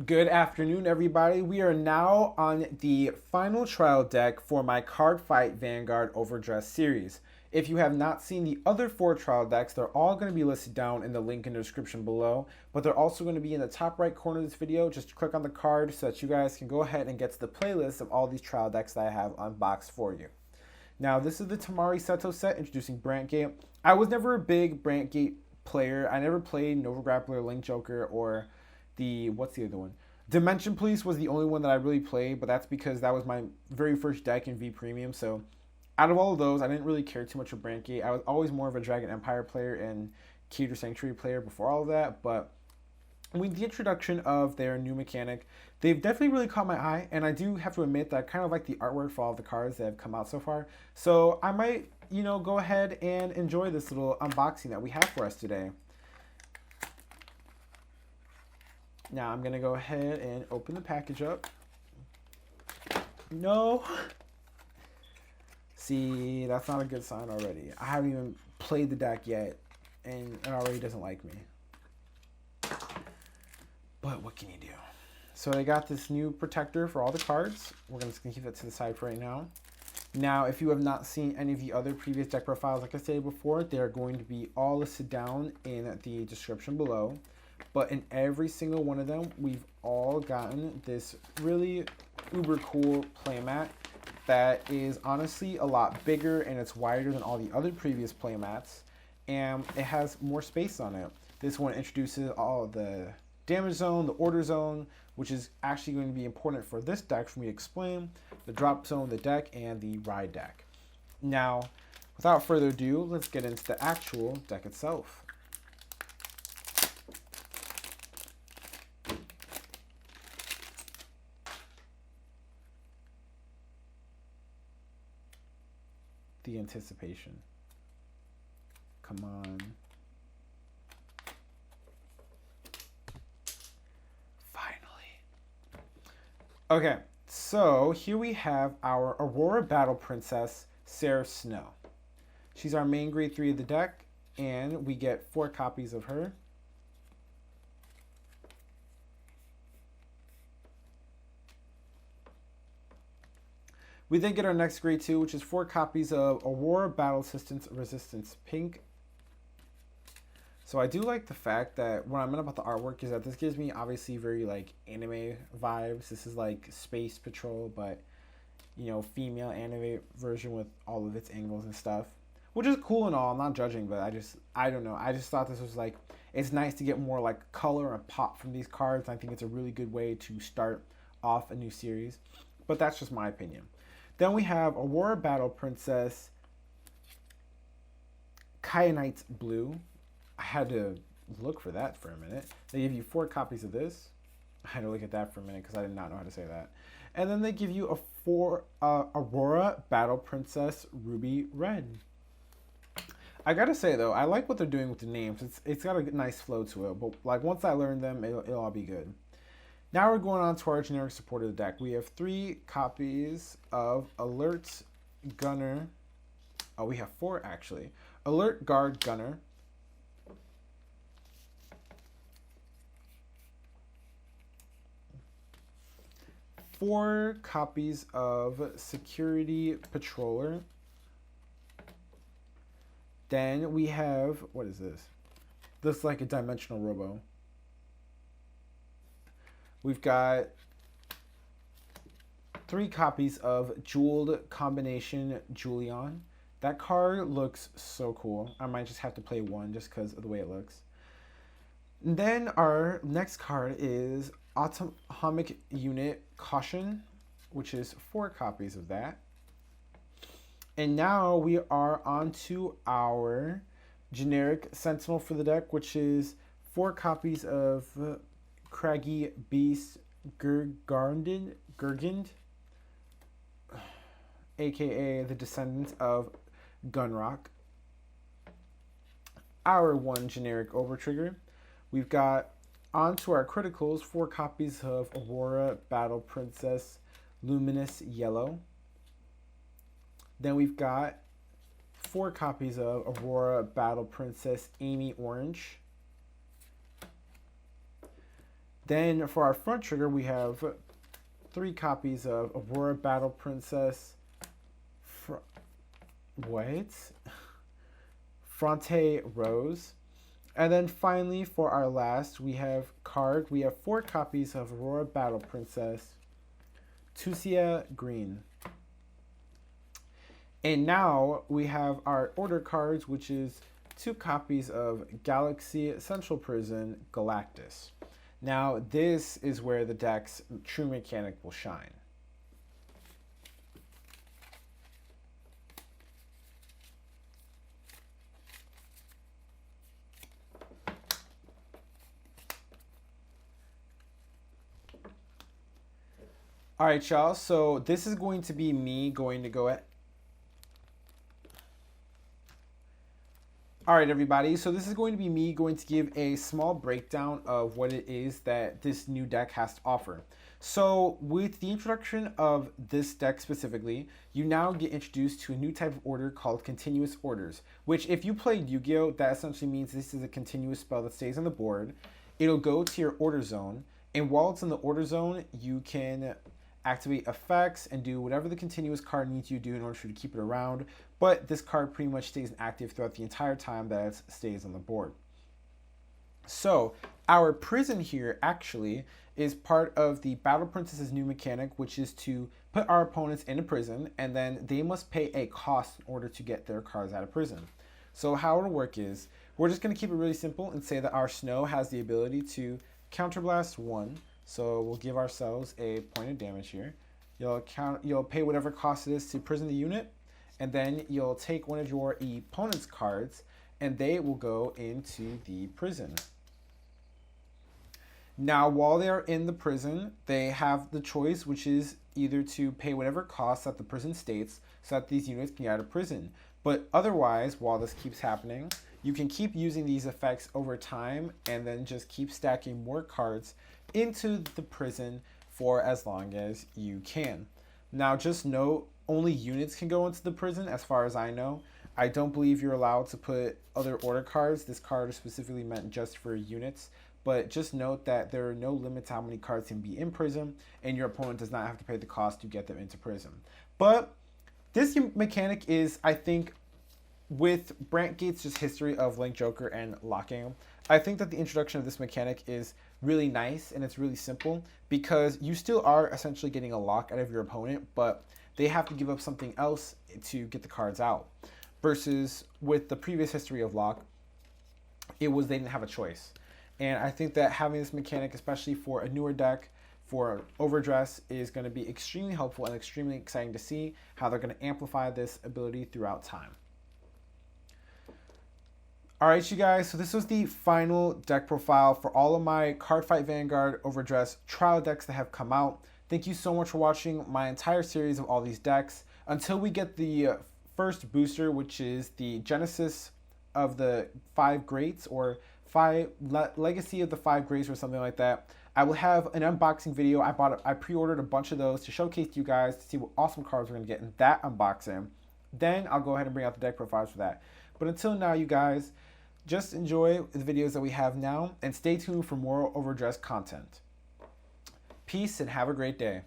Good afternoon, everybody. We are now on the final trial deck for my Cardfight Vanguard Overdress series. If you have not seen the other 4 trial decks, they're all going to be listed down in the link in the description below, but they're also going to be in the top right corner of this video. Just click on the card so that you guys can go ahead and get to the playlist of all these trial decks that I have unboxed for you. Now, this is the Tomari Seto set introducing Brandt Gate. I was never a big Brandt Gate player. I never played Nova Grappler, Link Joker, or what's the other one? Dimension Police was the only one that I really played, but that's because that was my very first deck in V Premium. So out of all of those, I didn't really care too much for Brandt Gate. I was always more of a Dragon Empire player and Keter Sanctuary player before all of that, but with the introduction of their new mechanic, they've definitely really caught my eye, and I do have to admit that I kind of like the artwork for all of the cards that have come out so far. So I might, go ahead and enjoy this little unboxing that we have for us today. Now I'm going to go ahead and open the package up. No. See, that's not a good sign already. I haven't even played the deck yet, and it already doesn't like me. But what can you do? So they got this new protector for all the cards. We're just going to keep that to the side for right now. Now, if you have not seen any of the other previous deck profiles, like I said before, they're going to be all listed down in the description below. But in every single one of them, we've all gotten this really uber cool playmat that is honestly a lot bigger and it's wider than all the other previous playmats. And it has more space on it. This one introduces all the damage zone, the order zone, which is actually going to be important for this deck for me to explain, the drop zone, the deck, and the ride deck. Now, without further ado, let's get into the actual deck itself. The anticipation. Come on. Okay, so here we have our Aurora Battle Princess, Seraph Snow. She's our main grade 3 of the deck, and we get 4 copies of her. We then get our next grade 2, which is 4 copies of Aurora Battle Resistance Pink. So I do like the fact that what I meant about the artwork is that this gives me obviously very like anime vibes. This is like Space Patrol, but female anime version with all of its angles and stuff, which is cool and all. I'm not judging, but I don't know. I just thought this was like, it's nice to get more like color and pop from these cards. I think it's a really good way to start off a new series, but that's just my opinion. Then we have Aurora Battle Princess, Kyanite Blue. I had to look for that for a minute. They give you 4 copies of this. I had to look at that for a minute because I did not know how to say that. And then they give you a Aurora Battle Princess Ruby Red. I gotta say though, I like what they're doing with the names. It's got a nice flow to it. But like once I learn them, it'll all be good. Now we're going on to our generic support of the deck. We have 3 copies of Alert Gunner. Oh, we have 4 actually. Alert Guard Gunner. 4 copies of Security Patroller. Then we have, what is this? This is like a dimensional robo. We've got 3 copies of Jeweled Combination Julian. That card looks so cool. I might just have to play 1 just because of the way it looks. And then our next card is Atomic Unit Caution, which is 4 copies of that. And now we are on to our generic Sentinel for the deck, which is 4 copies of Craggy Beast Gurgand, aka the Descendants of Gunrock. Our 1 generic Overtrigger. We've got onto our criticals 4 copies of Aurora Battle Princess Luminous Yellow. Then we've got 4 copies of Aurora Battle Princess Amy Orange. Then for our front trigger, we have 3 copies of Aurora Battle Princess, Fronte Rose. And then finally, for our last, we have 4 copies of Aurora Battle Princess, Stoichea Green. And now we have our order cards, which is 2 copies of Galaxy Central Prison Galactus. Now, this is where the deck's true mechanic will shine. All right, y'all, so this is going to be me going to go at... All right, everybody, so this is going to be me going to give a small breakdown of what it is that this new deck has to offer. So with the introduction of this deck specifically, you now get introduced to a new type of order called continuous orders, which if you played Yu-Gi-Oh, that essentially means this is a continuous spell that stays on the board. It'll go to your order zone, and while it's in the order zone, you can activate effects and do whatever the continuous card needs you to do in order to keep it around, but this card pretty much stays inactive throughout the entire time that it stays on the board. So our prison here actually is part of the Battle Princess's new mechanic, which is to put our opponents in a prison, and then they must pay a cost in order to get their cards out of prison. So how it'll work is, we're just going to keep it really simple and say that our Snow has the ability to counterblast 1, so we'll give ourselves a point of damage here. You'll pay whatever cost it is to prison the unit, and then you'll take one of your opponent's cards, and they will go into the prison. Now, while they are in the prison, they have the choice, which is either to pay whatever cost that the prison states so that these units can get out of prison. But otherwise, while this keeps happening, you can keep using these effects over time and then just keep stacking more cards into the prison for as long as you can. Now, just note, only units can go into the prison as far as I know. I don't believe you're allowed to put other order cards. This card is specifically meant just for units. But just note that there are no limits how many cards can be in prison, and your opponent does not have to pay the cost to get them into prison. But this mechanic is, I think, with Brandt Gate's just history of Link Joker and locking, I think that the introduction of this mechanic is really nice and it's really simple, because you still are essentially getting a lock out of your opponent, but they have to give up something else to get the cards out. Versus with the previous history of lock, it was they didn't have a choice. And I think that having this mechanic, especially for a newer deck, for Overdress, is going to be extremely helpful and extremely exciting to see how they're going to amplify this ability throughout time. Alright, you guys, so this was the final deck profile for all of my Cardfight Vanguard Overdress trial decks that have come out. Thank you so much for watching my entire series of all these decks. Until we get the first booster, which is the Genesis of the 5 Greats, or Legacy of the 5 Greats, or something like that, I will have an unboxing video. I pre-ordered a bunch of those to showcase to you guys to see what awesome cards we're going to get in that unboxing. Then I'll go ahead and bring out the deck profiles for that. But until now, you guys, just enjoy the videos that we have now and stay tuned for more Overdress content. Peace and have a great day.